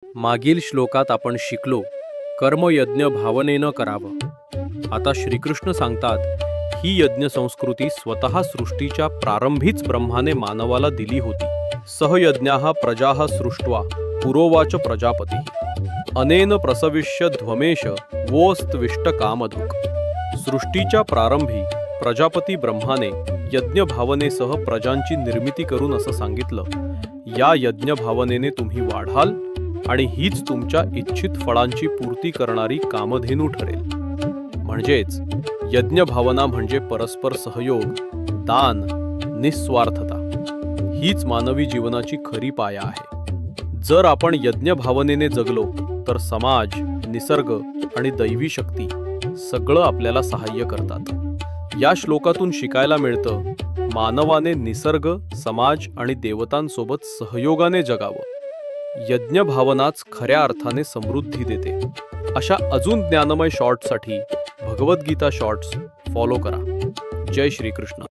मागील श्लोकात आपण शिकलो कर्मयज्ञ भावनेनं करावं. आता श्रीकृष्ण सांगतात ही यज्ञ संस्कृती स्वतः सृष्टीच्या प्रारंभीच ब्रह्माने मानवाला दिली होती. सहयज्ञाः प्रजाः सृष्ट्वा पुरोवाच प्रजापती अनेन प्रसविष्य ध्वमेश वोस्त्विष्ट कामधुक. सृष्टीच्या प्रारंभी प्रजापती ब्रह्माने यज्ञ भावनेसह प्रजांची निर्मिती करून असं सांगितलं, या यज्ञ भावनेने तुम्ही वाढाल आणि हीच तुमच्या इच्छित फळांची पूर्ती करणारी कामधेनू ठरेल. म्हणजेच यज्ञ भावना म्हणजे परस्पर सहयोग, दान, निस्वार्थता हीच मानवी जीवनाची खरी पाया आहे. जर आपण यज्ञ भावनेने जगलो तर समाज, निसर्ग आणि दैवी शक्ती सगळं आपल्याला सहाय्य करतात. या श्लोकातून शिकायला मिळतं मानवाने निसर्ग, समाज आणि देवतांसोबत सहयोगाने जगावं. यज्ञ भावनाच खऱ्या अर्थाने समृद्धी देते. अशा अजून ज्ञानमय शॉर्ट्ससाठी भगवद्गीता शॉर्ट्स फॉलो करा. जय श्रीकृष्ण.